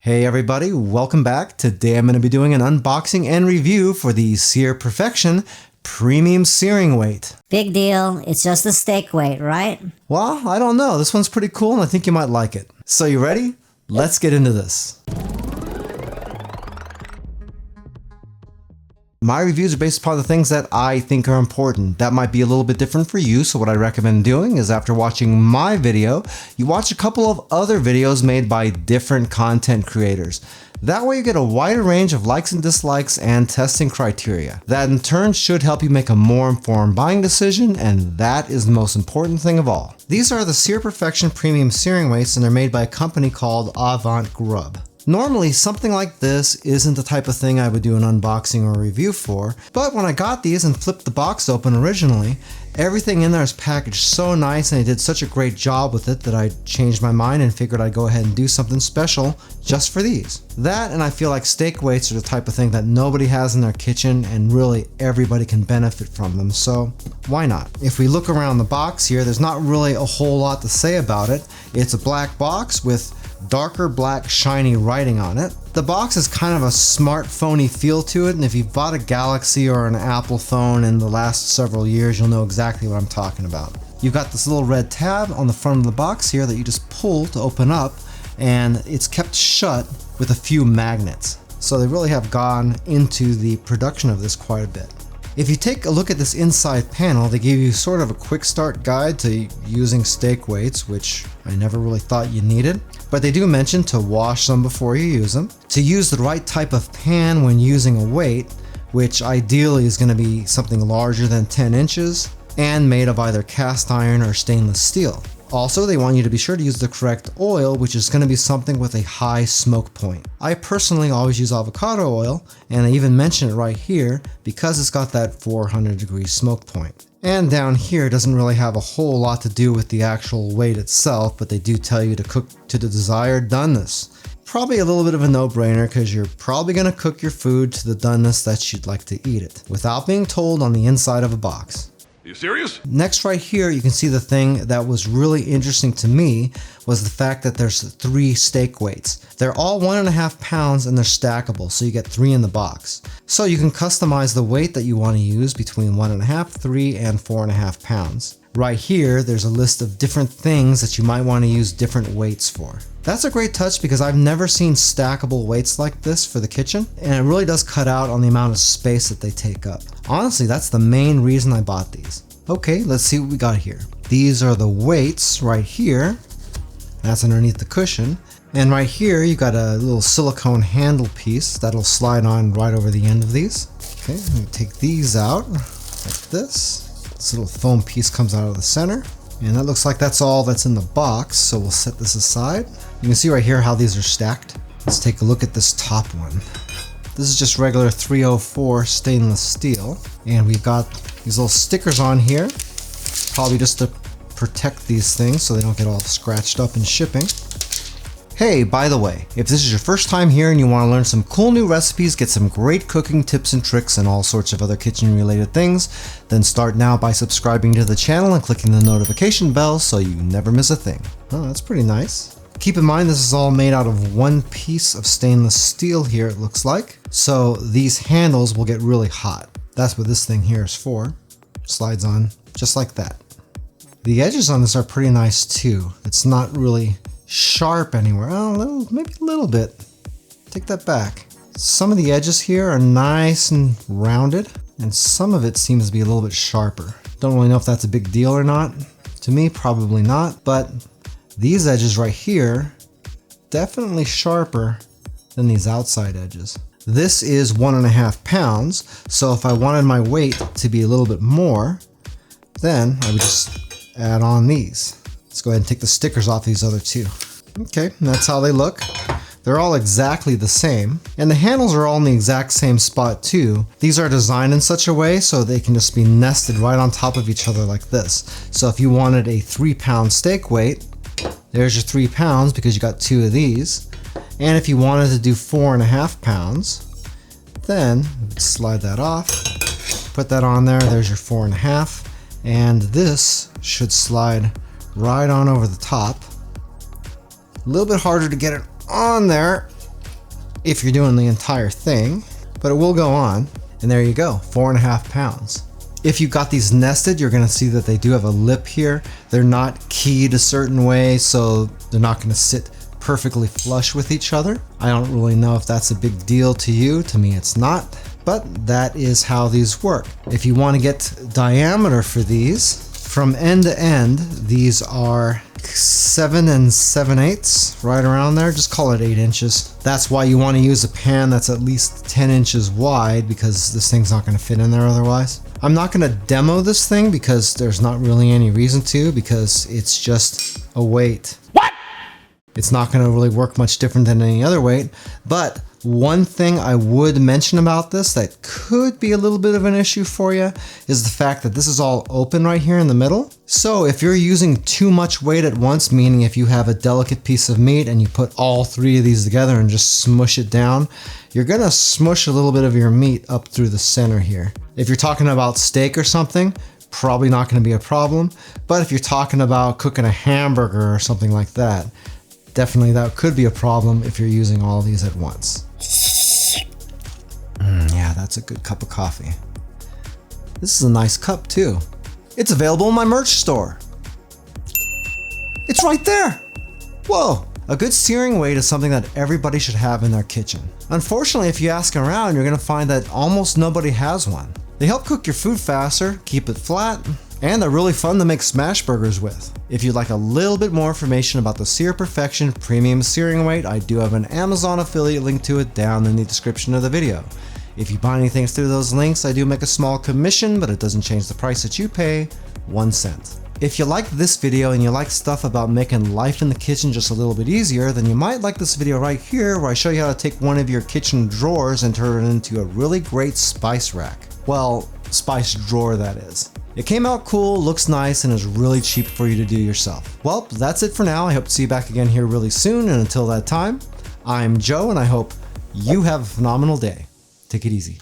Hey everybody, welcome back. Today I'm going to be doing an unboxing and review for the Sear Perfection Premium Searing Weight. Big deal, it's just a steak weight, right? Well, I don't know. This one's pretty cool and I think you might like it. So you ready? Let's get into this. My reviews are based upon the things that I think are important. That might be a little bit different for you, so what I recommend doing is after watching my video, you watch a couple of other videos made by different content creators. That way you get a wider range of likes and dislikes and testing criteria. That in turn should help you make a more informed buying decision, and that is the most important thing of all. These are the Sear Perfection Premium Searing Weights, and they're made by a company called Avant Grub. Normally, something like this isn't the type of thing I would do an unboxing or review for, but when I got these and flipped the box open originally, everything in there is packaged so nice and they did such a great job with it that I changed my mind and figured I'd go ahead and do something special just for these. That, and I feel like steak weights are the type of thing that nobody has in their kitchen and really everybody can benefit from them, so why not? If we look around the box here, there's not really a whole lot to say about it. It's a black box with darker black shiny writing on it. The box has kind of a smartphone-y feel to it, and if you've bought a Galaxy or an Apple phone in the last several years, you'll know exactly what I'm talking about. You've got this little red tab on the front of the box here that you just pull to open up, and it's kept shut with a few magnets. So they really have gone into the production of this quite a bit. If you take a look at this inside panel, they give you sort of a quick start guide to using steak weights, which I never really thought you needed. But they do mention to wash them before you use them, to use the right type of pan when using a weight, which ideally is going to be something larger than 10 inches and made of either cast iron or stainless steel. Also, they want you to be sure to use the correct oil, which is going to be something with a high smoke point. I personally always use avocado oil, and I even mention it right here because it's got that 400-degree smoke point. And down here doesn't really have a whole lot to do with the actual weight itself, but they do tell you to cook to the desired doneness. Probably a little bit of a no-brainer because you're probably going to cook your food to the doneness that you'd like to eat it, without being told on the inside of a box. Are you serious? Next right here, you can see the thing that was really interesting to me was the fact that there's 3 steak weights. They're all 1.5 pounds and they're stackable, so you get 3 in the box. So you can customize the weight that you want to use between 1.5, 3, and 4.5 pounds. Right here, there's a list of different things that you might want to use different weights for. That's a great touch because I've never seen stackable weights like this for the kitchen, and it really does cut out on the amount of space that they take up. Honestly, that's the main reason I bought these. Okay, let's see what we got here. These are the weights right here. That's underneath the cushion. And right here, you got a little silicone handle piece that'll slide on right over the end of these. Okay, I'm gonna take these out like this. This little foam piece comes out of the center. And that looks like that's all that's in the box, so we'll set this aside. You can see right here how these are stacked. Let's take a look at this top one. This is just regular 304 stainless steel. And we've got these little stickers on here, probably just to protect these things so they don't get all scratched up in shipping. Hey, by the way, if this is your first time here and you want to learn some cool new recipes, get some great cooking tips and tricks and all sorts of other kitchen related things, then start now by subscribing to the channel and clicking the notification bell so you never miss a thing. Oh, that's pretty nice. Keep in mind this is all made out of one piece of stainless steel here, it looks like. So these handles will get really hot. That's what this thing here is for. Slides on just like that. The edges on this are pretty nice too. It's not really sharp anywhere. Oh, maybe a little bit. Take that back. Some of the edges here are nice and rounded, and some of it seems to be a little bit sharper. Don't really know if that's a big deal or not. To me, probably not, but these edges right here, definitely sharper than these outside edges. This is 1.5 pounds, so if I wanted my weight to be a little bit more, then I would just add on these. Let's go ahead and take the stickers off these other two. Okay, and that's how they look. They're all exactly the same, and the handles are all in the exact same spot too. These are designed in such a way so they can just be nested right on top of each other like this. So if you wanted a 3-pound steak weight, there's your 3 pounds because you got 2 of these. And if you wanted to do 4.5 pounds, then slide that off, put that on there, there's your 4.5, and this should slide right on over the top. A little bit harder to get it on there. if you're doing the entire thing, but it will go on. And there you go, 4.5 pounds. If you got these nested, you're gonna see that they do have a lip here. They're not keyed a certain way, so they're not gonna sit perfectly flush with each other. I don't really know if that's a big deal to you. To me, it's not, but that is how these work. If you wanna get diameter for these, from end to end, these are 7 7/8, right around there. Just call it 8 inches. That's why you want to use a pan that's at least 10 inches wide, because this thing's not going to fit in there otherwise. I'm not going to demo this thing because there's not really any reason to, because it's just a weight. What? It's not going to really work much different than any other weight, but one thing I would mention about this that could be a little bit of an issue for you is the fact that this is all open right here in the middle. So if you're using too much weight at once, meaning if you have a delicate piece of meat and you put all 3 of these together and just smush it down, you're gonna smush a little bit of your meat up through the center here. If you're talking about steak or something, probably not gonna be a problem. But if you're talking about cooking a hamburger or something like that, definitely that could be a problem if you're using all of these at once. Yeah, that's a good cup of coffee. This is a nice cup too. It's available in my merch store. It's right there. Whoa. A good searing weight is something that everybody should have in their kitchen. Unfortunately, if you ask around, you're gonna find that almost nobody has one. They help cook your food faster, keep it flat, and they're really fun to make smash burgers with. If you'd like a little bit more information about the Sear Perfection Premium Searing Weight, I do have an Amazon affiliate link to it down in the description of the video. If you buy anything through those links, I do make a small commission, but it doesn't change the price that you pay, 1 cent. If you like this video and you like stuff about making life in the kitchen just a little bit easier, then you might like this video right here where I show you how to take one of your kitchen drawers and turn it into a really great spice rack. Well, spice drawer that is. It came out cool, looks nice, and is really cheap for you to do yourself. Well, that's it for now. I hope to see you back again here really soon, and until that time, I'm Joe, and I hope you have a phenomenal day. Take it easy.